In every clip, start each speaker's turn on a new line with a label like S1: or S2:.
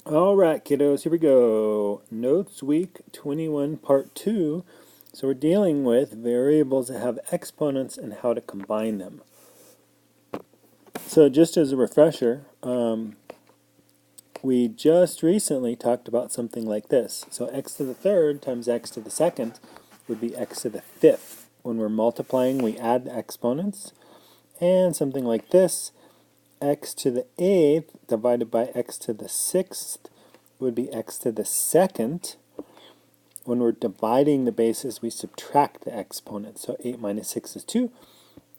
S1: All right, kiddos, here we go. Notes week 21, part 2. So we're dealing with variables that have exponents and how to combine them. So just as a refresher, we just recently talked about something like this. So x to the third times x to the second would be x to the fifth. When we're multiplying, we add the exponents. And something like this, x to the eighth divided by x to the sixth would be x to the second. When we're dividing the bases, we subtract the exponents. So 8 minus 6 is 2.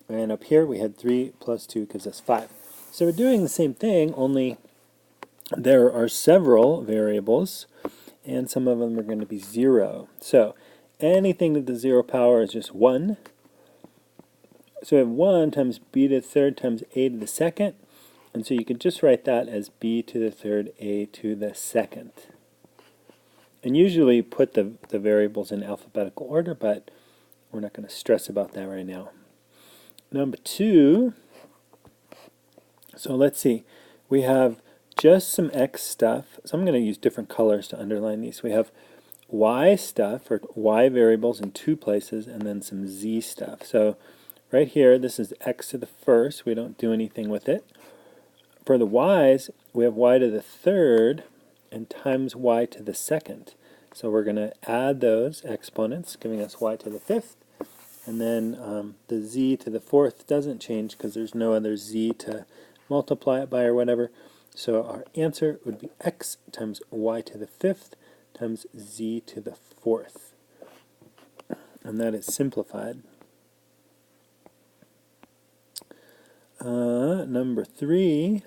S1: And up here we had 3 plus 2 gives us 5. So we're doing the same thing, only there are several variables, and some of them are going to be 0. So anything to the 0 power is just 1. So we have 1 times b to the third times a to the second. And so you could just write that as b to the third, a to the second. And usually put the variables in alphabetical order, but we're not going to stress about that right now. Number 2, so let's see. We have just some x stuff. So I'm going to use different colors to underline these. We have y stuff, or y variables in 2 places, and then some z stuff. So right here, this is x to the first. We don't do anything with it. For the y's, we have y to the third and times y to the second. So we're going to add those exponents, giving us y to the fifth. And then the z to the fourth doesn't change because there's no other z to multiply it by or whatever. So our answer would be x times y to the fifth times z to the fourth. And that is simplified. Number 3.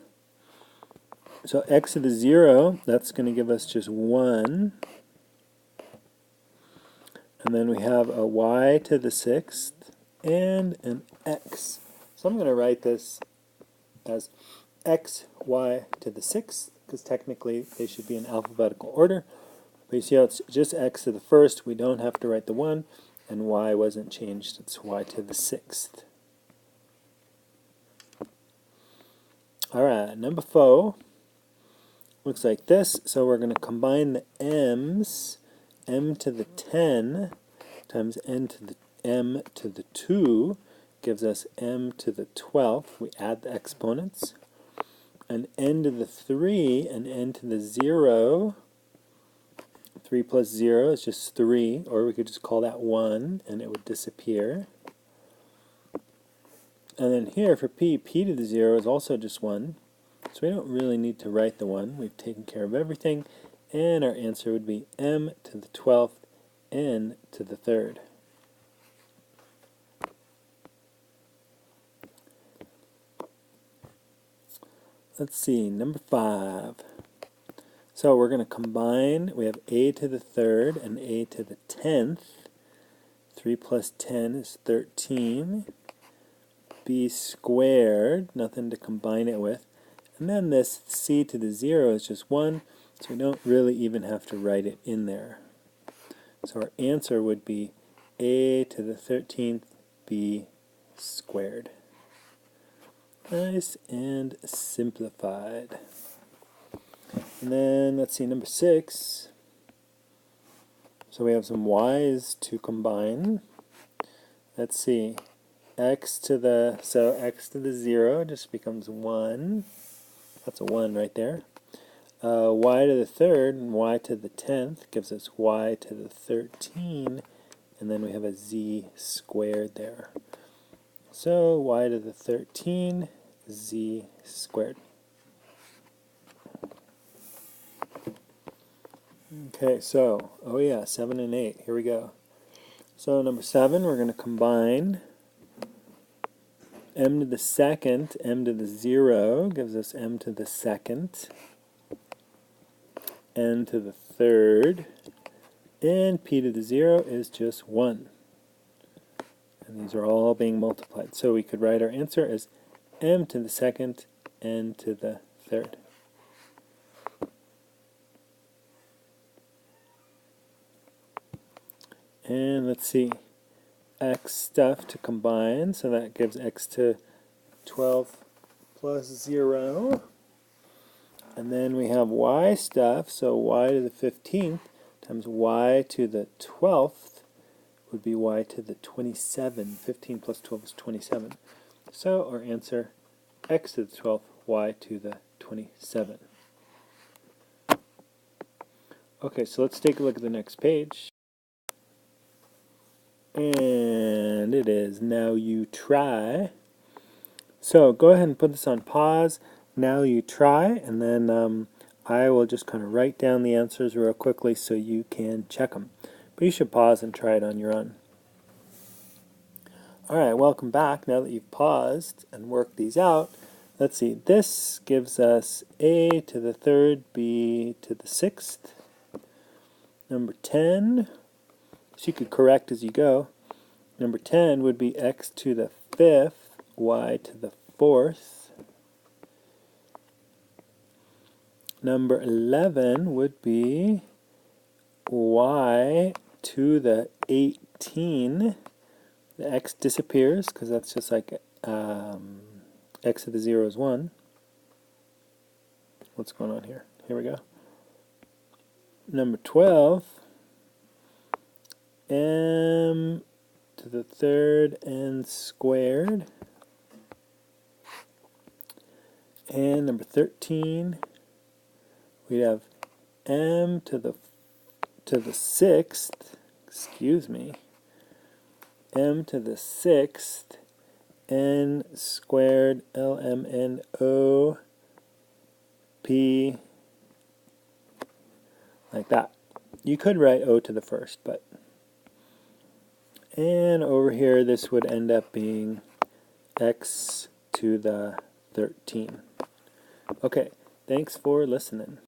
S1: So x to the 0, that's going to give us just 1. And then we have a y to the sixth and an x. So I'm going to write this as x, y to the sixth, because technically they should be in alphabetical order. But you see how it's just x to the first, we don't have to write the 1, and y wasn't changed, it's y to the sixth. Alright, number 4 looks like this. So we're going to combine the m's. M to the 10 times m to the 2 gives us m to the 12th. We add the exponents. And n to the 3 and n to the 0. 3 plus 0 is just 3, or we could just call that 1 and it would disappear. And then here for p to the 0 is also just 1. So we don't really need to write the 1. We've taken care of everything. And our answer would be m to the 12th, n to the 3rd. Let's see, number 5. So we're going to combine. We have a to the 3rd and a to the 10th. 3 plus 10 is 13. B squared, nothing to combine it with. And then this c to the 0 is just 1. So we don't really even have to write it in there. So our answer would be a to the 13th b squared. Nice and simplified. And then let's see, number 6. So we have some y's to combine. Let's see. X to the 0 just becomes 1. That's a 1 right there. Y to the 3rd and y to the 10th gives us y to the 13, and then we have a z squared there. So y to the 13, z squared. Okay, so, 7 and 8. Here we go. So number 7, we're going to combine m to the second, m to the 0 gives us m to the second, n to the 3rd, and p to the 0 is just 1. And these are all being multiplied. So we could write our answer as m to the second, n to the 3rd. And let's see, x stuff to combine, so that gives x to 12 plus 0. And then we have y stuff, so y to the 15th times y to the 12th would be y to the 27. 15 plus 12 is 27. So our answer, x to the 12th, y to the 27. Okay, so let's take a look at the next page. And it is now you try. So go ahead and put this on pause. Now you try, and then I will just kind of write down the answers real quickly so you can check them. But you should pause and try it on your own. Alright, welcome back. Now that you've paused and worked these out, let's see. This gives us a to the 3rd, b to the 6th. Number 10, so you could correct as you go. Number 10 would be x to the 5th, y to the 4th. Number 11 would be y to the 18. The x disappears because that's just like x to the 0 is 1. What's going on here? Here we go. Number 12, m to the 3rd n squared. And number 13, we have m to the 6th, excuse me, m to the 6th n squared lmno p, like that. You could write o to the 1st, but, and over here this would end up being x to the 13. Okay, thanks for listening.